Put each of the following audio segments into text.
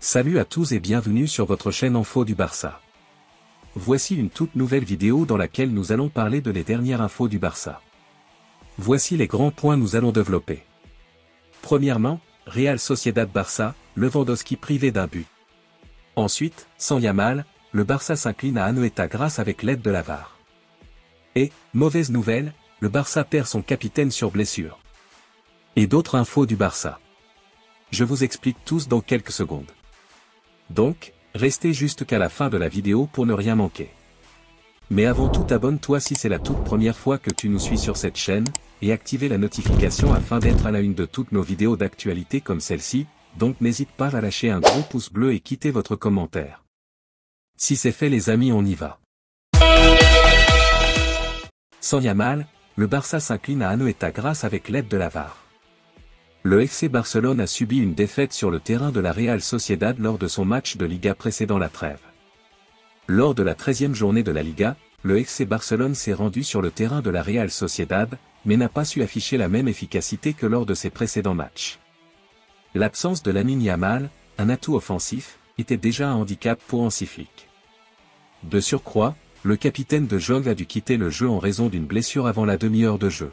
Salut à tous et bienvenue sur votre chaîne Info du Barça. Voici une toute nouvelle vidéo dans laquelle nous allons parler de les dernières infos du Barça. Voici les grands points nous allons développer. Premièrement, Real Sociedad Barça, Lewandowski privé d'un but. Ensuite, sans Yamal, le Barça s'incline à Anoeta grâce avec l'aide de la VAR. Et, mauvaise nouvelle, le Barça perd son capitaine sur blessure. Et d'autres infos du Barça. Je vous explique tous dans quelques secondes. Donc, restez jusqu'à la fin de la vidéo pour ne rien manquer. Mais avant tout, abonne-toi si c'est la toute première fois que tu nous suis sur cette chaîne, et activez la notification afin d'être à la une de toutes nos vidéos d'actualité comme celle-ci, donc n'hésite pas à lâcher un gros pouce bleu et quitter votre commentaire. Si c'est fait les amis, on y va. Sans Yamal, le Barça s'incline à Anoeta grâce avec l'aide de la VAR. Le FC Barcelone a subi une défaite sur le terrain de la Real Sociedad lors de son match de Liga précédant la trêve. Lors de la 13e journée de la Liga, le FC Barcelone s'est rendu sur le terrain de la Real Sociedad, mais n'a pas su afficher la même efficacité que lors de ses précédents matchs. L'absence de Lamine Yamal, un atout offensif, était déjà un handicap pour Hansi Flick. De surcroît, le capitaine de Jong a dû quitter le jeu en raison d'une blessure avant la demi-heure de jeu.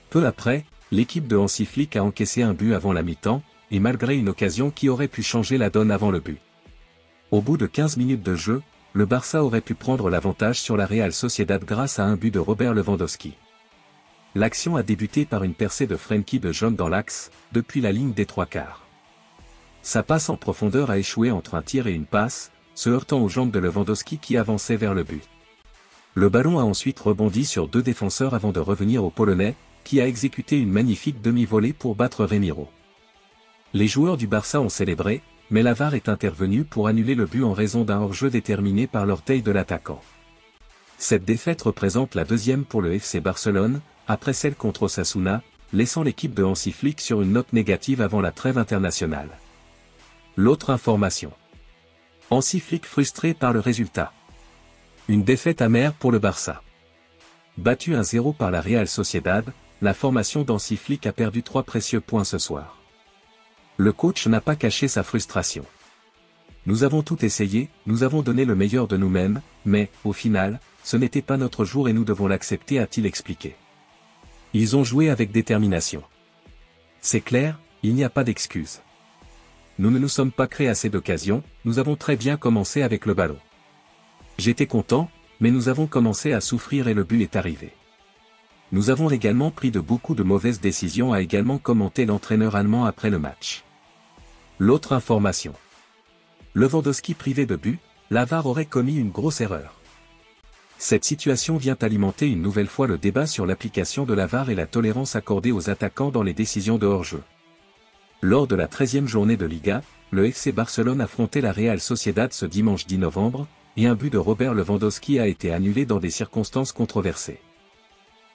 Peu après, l'équipe de Hansi Flick a encaissé un but avant la mi-temps, et malgré une occasion qui aurait pu changer la donne avant le but. Au bout de 15 minutes de jeu, le Barça aurait pu prendre l'avantage sur la Real Sociedad grâce à un but de Robert Lewandowski. L'action a débuté par une percée de Frenkie de Jong dans l'axe, depuis la ligne des trois quarts. Sa passe en profondeur a échoué entre un tir et une passe, se heurtant aux jambes de Lewandowski qui avançait vers le but. Le ballon a ensuite rebondi sur deux défenseurs avant de revenir au Polonais, qui a exécuté une magnifique demi-volée pour battre Remiro. Les joueurs du Barça ont célébré, mais la VAR est intervenue pour annuler le but en raison d'un hors-jeu déterminé par l'orteil de l'attaquant. Cette défaite représente la deuxième pour le FC Barcelone, après celle contre Osasuna, laissant l'équipe de Hansi Flick sur une note négative avant la trêve internationale. L'autre information. Hansi Flick frustré par le résultat. Une défaite amère pour le Barça. Battu 1-0 par la Real Sociedad, la formation d'Hansi Flick a perdu 3 précieux points ce soir. Le coach n'a pas caché sa frustration. Nous avons tout essayé, nous avons donné le meilleur de nous-mêmes, mais, au final, ce n'était pas notre jour et nous devons l'accepter, a-t-il expliqué. Ils ont joué avec détermination. C'est clair, il n'y a pas d'excuse. Nous ne nous sommes pas créés assez d'occasions, nous avons très bien commencé avec le ballon. J'étais content, mais nous avons commencé à souffrir et le but est arrivé. Nous avons également pris beaucoup de mauvaises décisions, a également commenté l'entraîneur allemand après le match. L'autre information. Lewandowski privé de but, la VAR aurait commis une grosse erreur. Cette situation vient alimenter une nouvelle fois le débat sur l'application de la VAR et la tolérance accordée aux attaquants dans les décisions de hors-jeu. Lors de la 13e journée de Liga, le FC Barcelone affrontait la Real Sociedad ce dimanche 10 novembre, et un but de Robert Lewandowski a été annulé dans des circonstances controversées.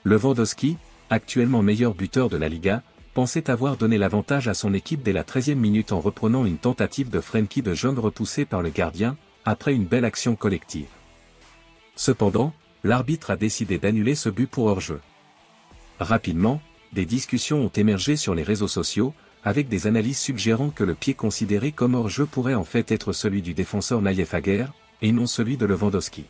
Lewandowski, actuellement meilleur buteur de la Liga, pensait avoir donné l'avantage à son équipe dès la 13e minute en reprenant une tentative de Frenkie de Jong repoussée par le gardien, après une belle action collective. Cependant, l'arbitre a décidé d'annuler ce but pour hors-jeu. Rapidement, des discussions ont émergé sur les réseaux sociaux, avec des analyses suggérant que le pied considéré comme hors-jeu pourrait en fait être celui du défenseur Naïef Aguerd, et non celui de Lewandowski.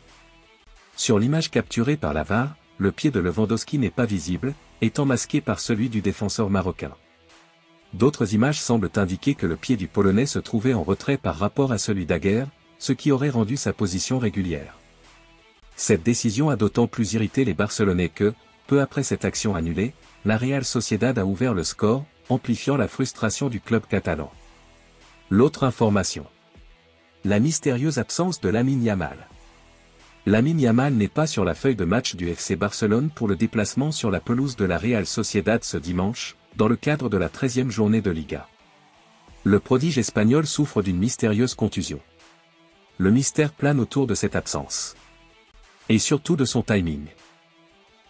Sur l'image capturée par la VAR, le pied de Lewandowski n'est pas visible, étant masqué par celui du défenseur marocain. D'autres images semblent indiquer que le pied du Polonais se trouvait en retrait par rapport à celui d'Aguerd, ce qui aurait rendu sa position régulière. Cette décision a d'autant plus irrité les Barcelonais que, peu après cette action annulée, la Real Sociedad a ouvert le score, amplifiant la frustration du club catalan. L'autre information. La mystérieuse absence de Lamine Yamal. Lamine Yamal n'est pas sur la feuille de match du FC Barcelone pour le déplacement sur la pelouse de la Real Sociedad ce dimanche, dans le cadre de la 13e journée de Liga. Le prodige espagnol souffre d'une mystérieuse contusion. Le mystère plane autour de cette absence. Et surtout de son timing.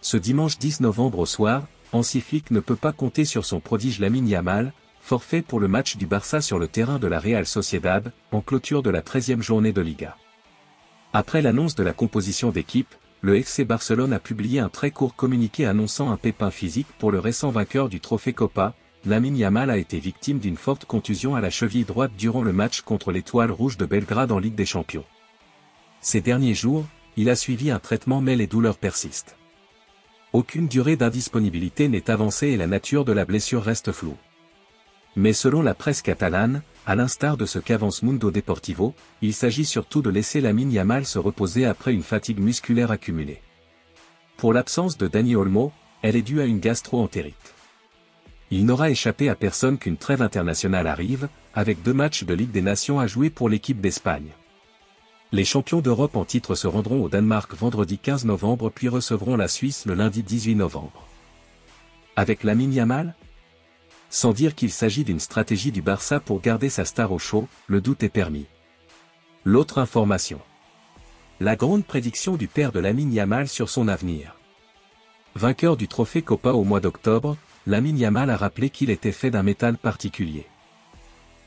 Ce dimanche 10 novembre au soir, Hansi Flick ne peut pas compter sur son prodige Lamine Yamal, forfait pour le match du Barça sur le terrain de la Real Sociedad, en clôture de la 13e journée de Liga. Après l'annonce de la composition d'équipe, le FC Barcelone a publié un très court communiqué annonçant un pépin physique pour le récent vainqueur du trophée Copa, Lamine Yamal a été victime d'une forte contusion à la cheville droite durant le match contre l'Étoile Rouge de Belgrade en Ligue des Champions. Ces derniers jours, il a suivi un traitement mais les douleurs persistent. Aucune durée d'indisponibilité n'est avancée et la nature de la blessure reste floue. Mais selon la presse catalane, à l'instar de ce qu'avance Mundo Deportivo, il s'agit surtout de laisser Lamine Yamal se reposer après une fatigue musculaire accumulée. Pour l'absence de Dani Olmo, elle est due à une gastro-entérite. Il n'aura échappé à personne qu'une trêve internationale arrive, avec 2 matchs de Ligue des Nations à jouer pour l'équipe d'Espagne. Les champions d'Europe en titre se rendront au Danemark vendredi 15 novembre puis recevront la Suisse le lundi 18 novembre. Avec Lamine Yamal ? Sans dire qu'il s'agit d'une stratégie du Barça pour garder sa star au chaud, le doute est permis. L'autre information. La grande prédiction du père de Lamine Yamal sur son avenir. Vainqueur du trophée Copa au mois d'octobre, Lamine Yamal a rappelé qu'il était fait d'un métal particulier.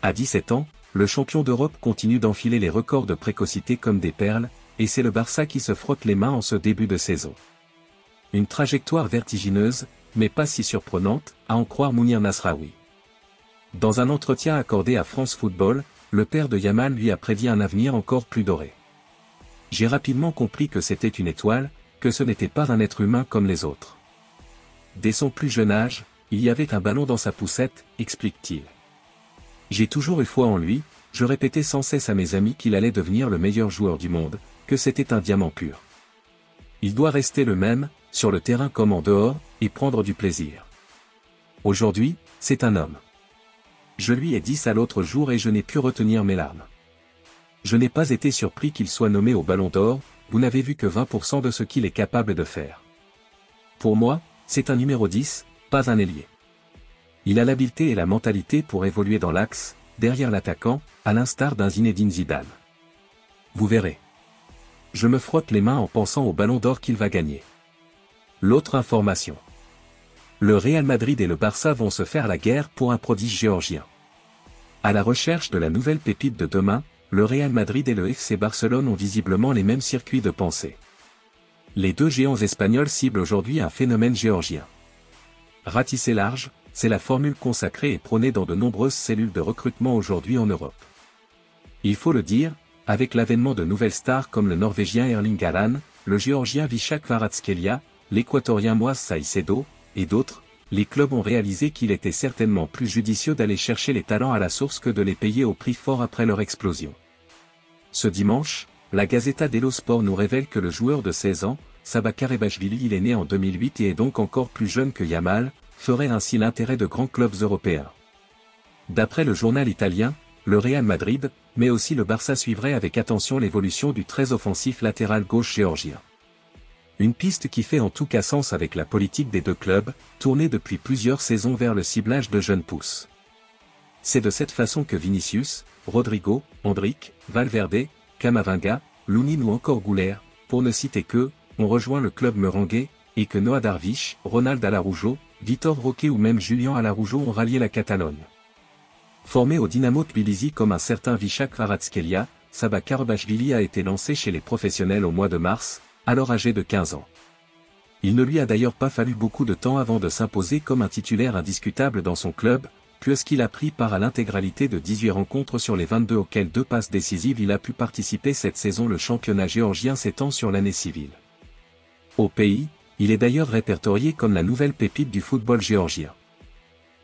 À 17 ans, le champion d'Europe continue d'enfiler les records de précocité comme des perles, et c'est le Barça qui se frotte les mains en ce début de saison. Une trajectoire vertigineuse, mais pas si surprenante, à en croire Mounir Nasraoui. Dans un entretien accordé à France Football, le père de Yamal lui a prédit un avenir encore plus doré. J'ai rapidement compris que c'était une étoile, que ce n'était pas un être humain comme les autres. Dès son plus jeune âge, il y avait un ballon dans sa poussette, explique-t-il. J'ai toujours eu foi en lui, je répétais sans cesse à mes amis qu'il allait devenir le meilleur joueur du monde, que c'était un diamant pur. Il doit rester le même, sur le terrain comme en dehors, et prendre du plaisir. Aujourd'hui, c'est un homme. Je lui ai dit ça l'autre jour et je n'ai pu retenir mes larmes. Je n'ai pas été surpris qu'il soit nommé au Ballon d'Or, vous n'avez vu que 20% de ce qu'il est capable de faire. Pour moi, c'est un numéro 10, pas un ailier. Il a l'habileté et la mentalité pour évoluer dans l'axe, derrière l'attaquant, à l'instar d'un Zinedine Zidane. Vous verrez. Je me frotte les mains en pensant au Ballon d'Or qu'il va gagner. L'autre information. Le Real Madrid et le Barça vont se faire la guerre pour un prodige géorgien. À la recherche de la nouvelle pépite de demain, le Real Madrid et le FC Barcelone ont visiblement les mêmes circuits de pensée. Les deux géants espagnols ciblent aujourd'hui un phénomène géorgien. Ratisser large, c'est la formule consacrée et prônée dans de nombreuses cellules de recrutement aujourd'hui en Europe. Il faut le dire, avec l'avènement de nouvelles stars comme le Norvégien Erling Haaland, le Géorgien Visha Kvaratskhelia, l'Équatorien Moise Caicedo, et d'autres, les clubs ont réalisé qu'il était certainement plus judicieux d'aller chercher les talents à la source que de les payer au prix fort après leur explosion. Ce dimanche, la Gazzetta dello Sport nous révèle que le joueur de 16 ans, Saba Karebashvili, il est né en 2008 et est donc encore plus jeune que Yamal, ferait ainsi l'intérêt de grands clubs européens. D'après le journal italien, le Real Madrid, mais aussi le Barça suivrait avec attention l'évolution du très offensif latéral gauche géorgien. Une piste qui fait en tout cas sens avec la politique des deux clubs, tournée depuis plusieurs saisons vers le ciblage de jeunes pousses. C'est de cette façon que Vinicius, Rodrigo, Endrick, Valverde, Camavinga, Lunin ou encore Gouler, pour ne citer que, ont rejoint le club merengue, et que Noah Darvish, Ronald Araujo, Vitor Roque ou même Julian Araujo ont rallié la Catalogne. Formé au Dynamo Tbilissi comme un certain Visha Kvaratskhelia, Saba Karebashvili a été lancé chez les professionnels au mois de mars, alors âgé de 15 ans. Il ne lui a d'ailleurs pas fallu beaucoup de temps avant de s'imposer comme un titulaire indiscutable dans son club, puisqu'il a pris part à l'intégralité de 18 rencontres sur les 22 auxquelles 2 passes décisives il a pu participer cette saison. Le championnat géorgien s'étend sur l'année civile. Au pays, il est d'ailleurs répertorié comme la nouvelle pépite du football géorgien.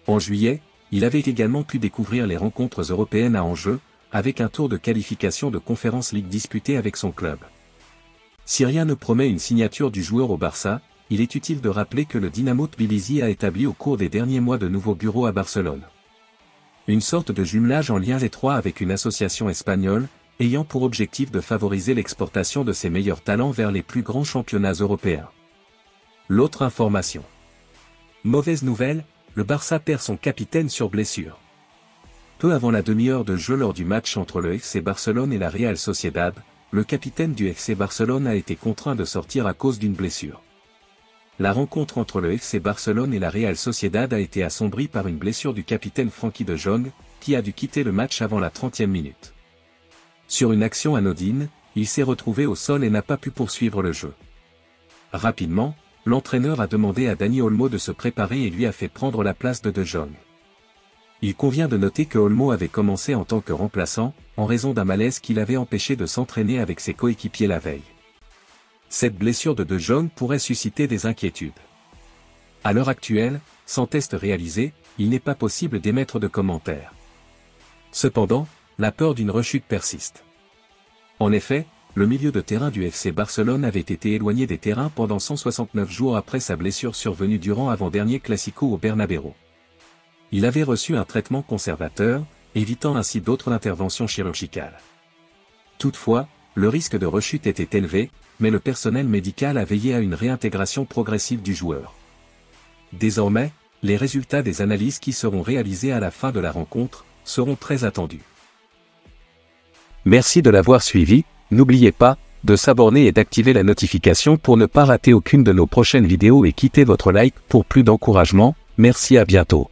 En juillet, il avait également pu découvrir les rencontres européennes à enjeu, avec un tour de qualification de Conference League disputé avec son club. Si rien ne promet une signature du joueur au Barça, il est utile de rappeler que le Dynamo Tbilissi a établi au cours des derniers mois de nouveaux bureaux à Barcelone. Une sorte de jumelage en lien étroit avec une association espagnole, ayant pour objectif de favoriser l'exportation de ses meilleurs talents vers les plus grands championnats européens. L'autre information. Mauvaise nouvelle, le Barça perd son capitaine sur blessure. Peu avant la demi-heure de jeu lors du match entre le FC Barcelone et la Real Sociedad, le capitaine du FC Barcelone a été contraint de sortir à cause d'une blessure. La rencontre entre le FC Barcelone et la Real Sociedad a été assombrie par une blessure du capitaine Frenkie de Jong, qui a dû quitter le match avant la 30e minute. Sur une action anodine, il s'est retrouvé au sol et n'a pas pu poursuivre le jeu. Rapidement, l'entraîneur a demandé à Dani Olmo de se préparer et lui a fait prendre la place de Jong. Il convient de noter que Olmo avait commencé en tant que remplaçant, en raison d'un malaise qui l'avait empêché de s'entraîner avec ses coéquipiers la veille. Cette blessure de De Jong pourrait susciter des inquiétudes. À l'heure actuelle, sans test réalisé, il n'est pas possible d'émettre de commentaires. Cependant, la peur d'une rechute persiste. En effet, le milieu de terrain du FC Barcelone avait été éloigné des terrains pendant 169 jours après sa blessure survenue durant avant-dernier Classico au Bernabéu. Il avait reçu un traitement conservateur, évitant ainsi d'autres interventions chirurgicales. Toutefois, le risque de rechute était élevé, mais le personnel médical a veillé à une réintégration progressive du joueur. Désormais, les résultats des analyses qui seront réalisées à la fin de la rencontre seront très attendus. Merci de l'avoir suivi, n'oubliez pas de s'abonner et d'activer la notification pour ne pas rater aucune de nos prochaines vidéos et quittez votre like pour plus d'encouragement. Merci, à bientôt.